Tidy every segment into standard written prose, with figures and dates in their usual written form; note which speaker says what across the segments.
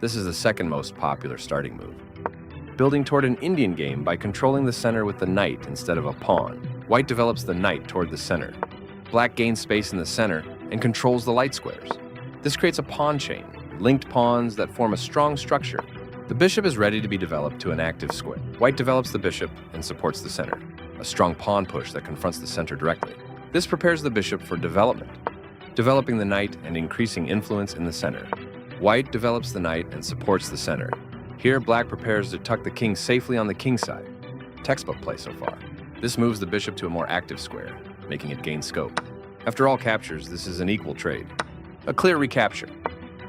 Speaker 1: This is the second most popular starting move. Building toward an Indian game by controlling the center with the knight instead of a pawn. White develops the knight toward the center. Black gains space in the center and controls the light squares. This creates a pawn chain, linked pawns that form a strong structure. The bishop is ready to be developed to an active square. White develops the bishop and supports the center, a strong pawn push that confronts the center directly. This prepares the bishop for development, developing the knight and increasing influence in the center. White develops the knight and supports the center. Here, black prepares to tuck the king safely on the king side. Textbook play so far. This moves the bishop to a more active square, making it gain scope. After all captures, this is an equal trade. A clear recapture.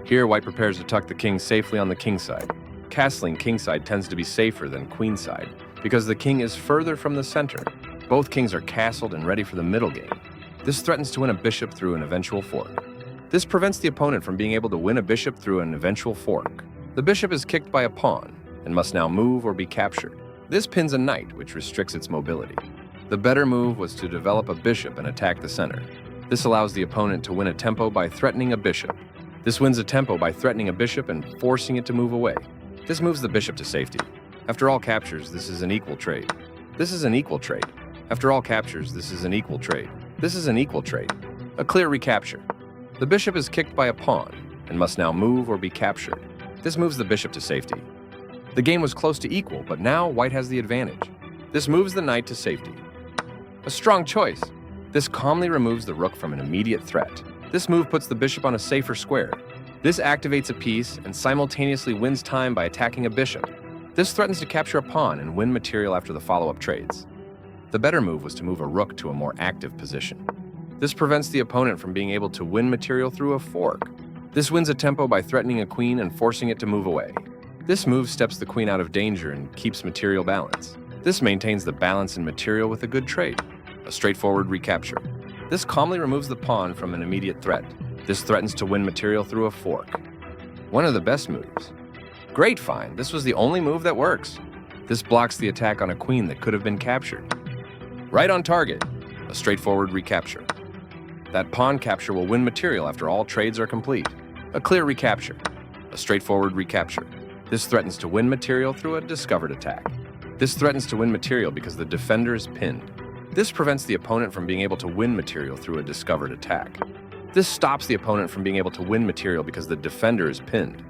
Speaker 1: Here, white prepares to tuck the king safely on the king side. Castling kingside tends to be safer than queenside because the king is further from the center. Both kings are castled and ready for the middle game. This threatens to win a bishop through an eventual fork. This prevents the opponent from being able to win a bishop through an eventual fork. The bishop is kicked by a pawn and must now move or be captured. This pins a knight, which restricts its mobility. The better move was to develop a bishop and attack the center. This allows the opponent to win a tempo by threatening a bishop. This wins a tempo by threatening a bishop and forcing it to move away. This moves the bishop to safety. After all captures, this is an equal trade. This is an equal trade. After all captures, this is an equal trade. This is an equal trade. A clear recapture. The bishop is kicked by a pawn and must now move or be captured. This moves the bishop to safety. The game was close to equal, but now white has the advantage. This moves the knight to safety. A strong choice. This calmly removes the rook from an immediate threat. This move puts the bishop on a safer square. This activates a piece and simultaneously wins time by attacking a bishop. This threatens to capture a pawn and win material after the follow-up trades. The better move was to move a rook to a more active position. This prevents the opponent from being able to win material through a fork. This wins a tempo by threatening a queen and forcing it to move away. This move steps the queen out of danger and keeps material balance. This maintains the balance in material with a good trade. A straightforward recapture. This calmly removes the pawn from an immediate threat. This threatens to win material through a fork. One of the best moves. Great find. This was the only move that works. This blocks the attack on a queen that could have been captured. Right on target. A straightforward recapture. That pawn capture will win material after all trades are complete. A clear recapture. A straightforward recapture. This threatens to win material through a discovered attack. This threatens to win material because the defender is pinned. This prevents the opponent from being able to win material through a discovered attack. This stops the opponent from being able to win material because the defender is pinned.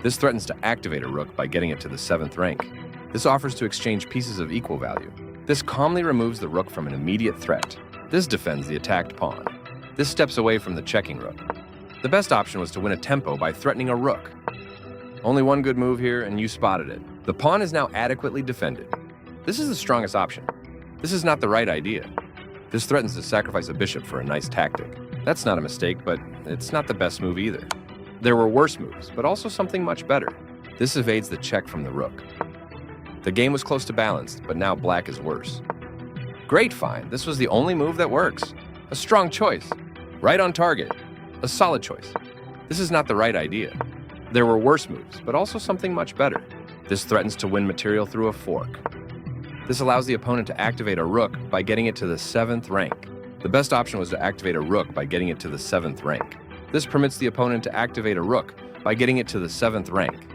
Speaker 1: This threatens to activate a rook by getting it to the 7th rank. This offers to exchange pieces of equal value. This calmly removes the rook from an immediate threat. This defends the attacked pawn. This steps away from the checking rook. The best option was to win a tempo by threatening a rook. Only one good move here, and you spotted it. The pawn is now adequately defended. This is the strongest option. This is not the right idea. This threatens to sacrifice a bishop for a nice tactic. That's not a mistake, but it's not the best move either. There were worse moves, but also something much better. This evades the check from the rook. The game was close to balanced, but now black is worse. Great find. This was the only move that works. A strong choice. Right on target. A solid choice. This is not the right idea. There were worse moves, but also something much better. This threatens to win material through a fork. This allows the opponent to activate a rook by getting it to the 7th rank. The best option was to activate a rook by getting it to the 7th rank. This permits the opponent to activate a rook by getting it to the 7th rank.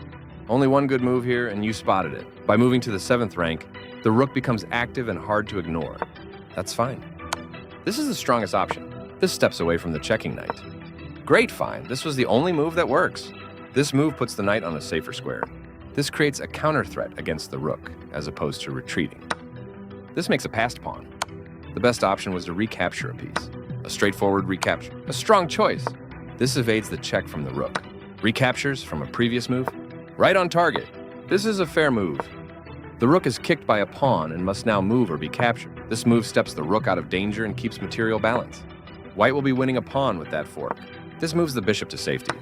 Speaker 1: Only one good move here, and you spotted it. By moving to the 7th rank, the rook becomes active and hard to ignore. That's fine. This is the strongest option. This steps away from the checking knight. Great find. This was the only move that works. This move puts the knight on a safer square. This creates a counter threat against the rook, as opposed to retreating. This makes a passed pawn. The best option was to recapture a piece. A straightforward recapture. A strong choice. This evades the check from the rook. Recaptures from a previous move. Right on target. This is a fair move. The rook is kicked by a pawn and must now move or be captured. This move steps the rook out of danger and keeps material balance. White will be winning a pawn with that fork. This moves the bishop to safety.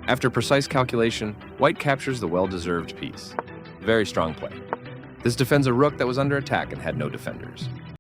Speaker 1: After precise calculation, white captures the well-deserved piece. Very strong play. This defends a rook that was under attack and had no defenders.